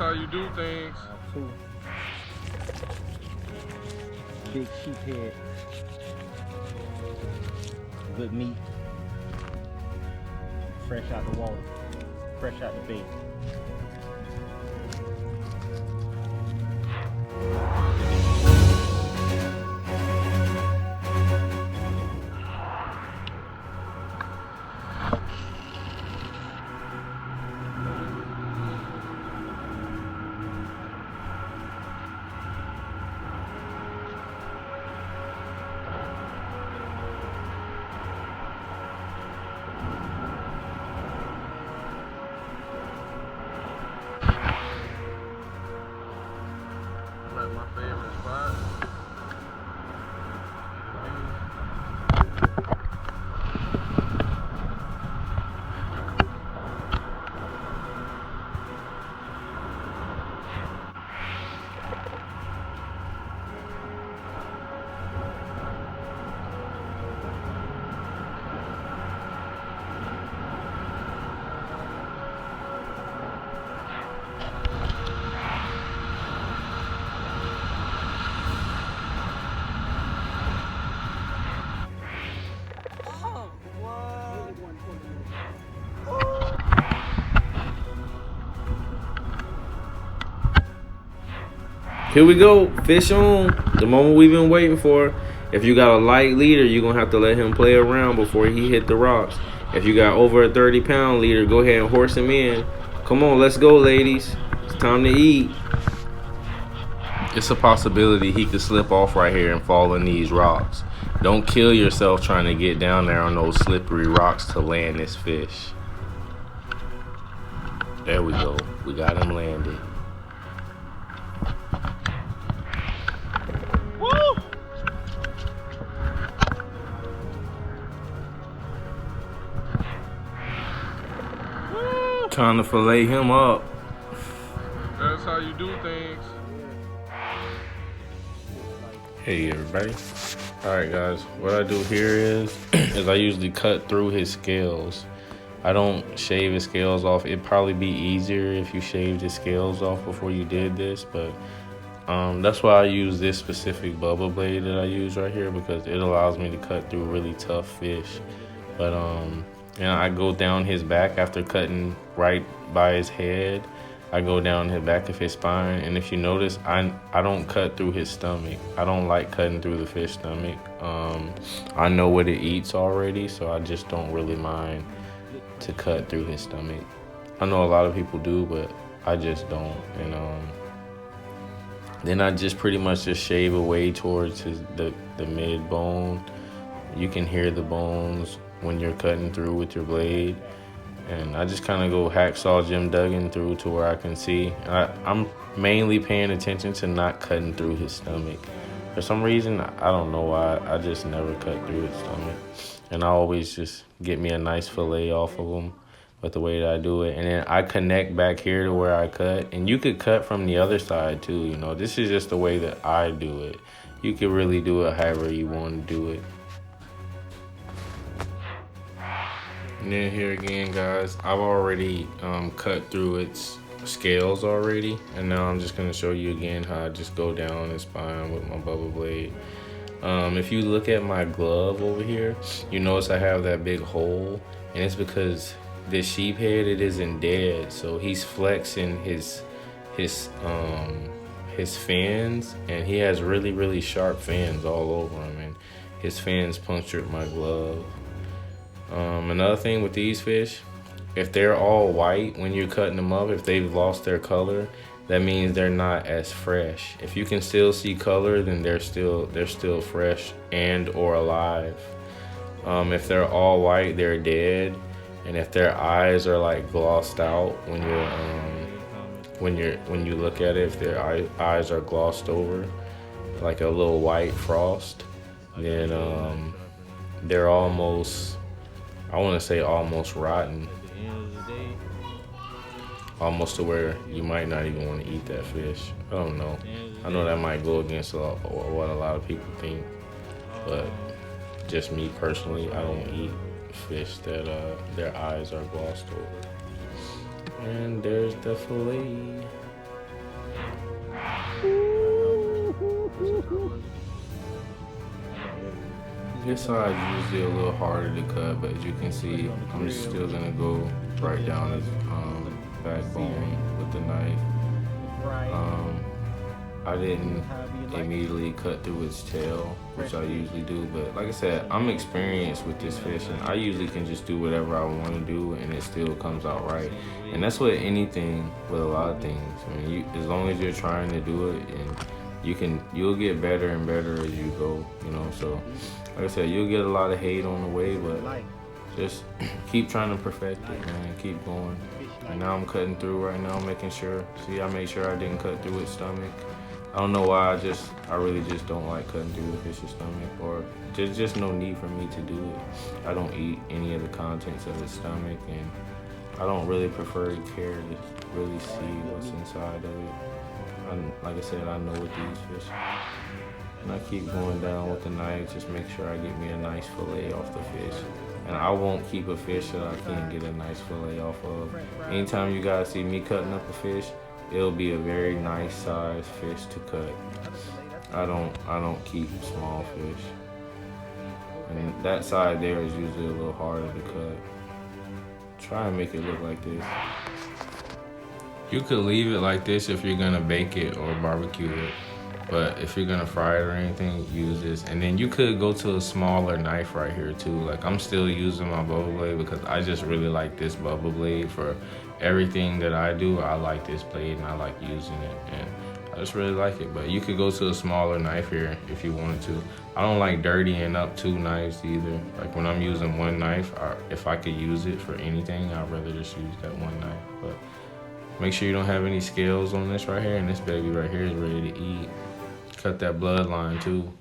how you do things. Two big sheephead, good meat, fresh out the water, fresh out the bait. Like my favorite spot. Here we go, fish on, the moment we've been waiting for. If you got a light leader, you're going to have to let him play around before he hit the rocks. If you got over a 30-pound leader, go ahead and horse him in. Come on, let's go, ladies. It's time to eat. It's a possibility he could slip off right here and fall in these rocks. Don't kill yourself trying to get down there on those slippery rocks to land this fish. There we go. We got him landed. Trying to fillet him up. That's how you do things. Hey everybody. Alright guys, what I do here is I usually cut through his scales. I don't shave his scales off. It'd probably be easier if you shaved his scales off before you did this, but that's why I use this specific bubba blade that I use right here, because it allows me to cut through really tough fish. But I go down his back after cutting right by his head. I go down the back of his spine, and if you notice, I don't cut through his stomach. I don't like cutting through the fish stomach. I know what it eats already, so I just don't really mind to cut through his stomach. I know a lot of people do, but I just don't. And then I just pretty much just shave away towards the mid bone. You can hear the bones when you're cutting through with your blade. And I just kind of go hacksaw Jim Duggan through to where I can see. I'm mainly paying attention to not cutting through his stomach. For some reason, I don't know why, I just never cut through his stomach. And I always just get me a nice fillet off of him with the way that I do it. And then I connect back here to where I cut. And you could cut from the other side too, you know. This is just the way that I do it. You could really do it however you want to do it. And then here again, guys, I've already cut through its scales already, and now I'm just gonna show you again how I just go down his spine with my bubba blade. If you look at my glove over here, you notice I have that big hole, and it's because this sheephead, it isn't dead, so he's flexing his fins, and he has really sharp fins all over him, and his fins punctured my glove. Another thing with these fish, if they're all white when you're cutting them up, if they've lost their color, that means they're not as fresh. If you can still see color, then they're still fresh and or alive. If they're all white, they're dead. And if their eyes are like glossed out when you look at it, if their eyes are glossed over, like a little white frost, then they're almost, I want to say almost rotten. Almost to where you might not even want to eat that fish. I don't know. I know that might go against what a lot of people think, but just me personally, I don't eat fish that their eyes are glossed over. And there's the fillet. This side is usually a little harder to cut, but as you can see, I'm still gonna go right down his backbone with the knife. I didn't immediately cut through its tail, which I usually do, but like I said, I'm experienced with this fish, and I usually can just do whatever I want to do, and it still comes out right. And that's with anything, with a lot of things. I mean, as long as you're trying to do it, and you'll get better and better as you go, you know. So, like I said, you'll get a lot of hate on the way, but just keep trying to perfect it, man. Keep going. And now I'm cutting through right now, making sure. See, I made sure I didn't cut through its stomach. I don't know why, I really just don't like cutting through the fish's stomach, or there's just no need for me to do it. I don't eat any of the contents of its stomach, and I don't really prefer to care to really see what's inside of it. Like I said, I know with these fish. And I keep going down with the knife, just make sure I get me a nice fillet off the fish. And I won't keep a fish that I can't get a nice fillet off of. Anytime you guys see me cutting up a fish, it'll be a very nice size fish to cut. I don't keep small fish. And that side there is usually a little harder to cut. Try and make it look like this. You could leave it like this if you're gonna bake it or barbecue it. But if you're gonna fry it or anything, use this. And then you could go to a smaller knife right here too. Like, I'm still using my bubble blade because I just really like this bubble blade for everything that I do. I like this blade and I like using it, and I just really like it. But you could go to a smaller knife here if you wanted to. I don't like dirtying up two knives either. Like, when I'm using one knife, if I could use it for anything, I'd rather just use that one knife. But make sure you don't have any scales on this right here, and this baby right here is ready to eat. Cut that bloodline too.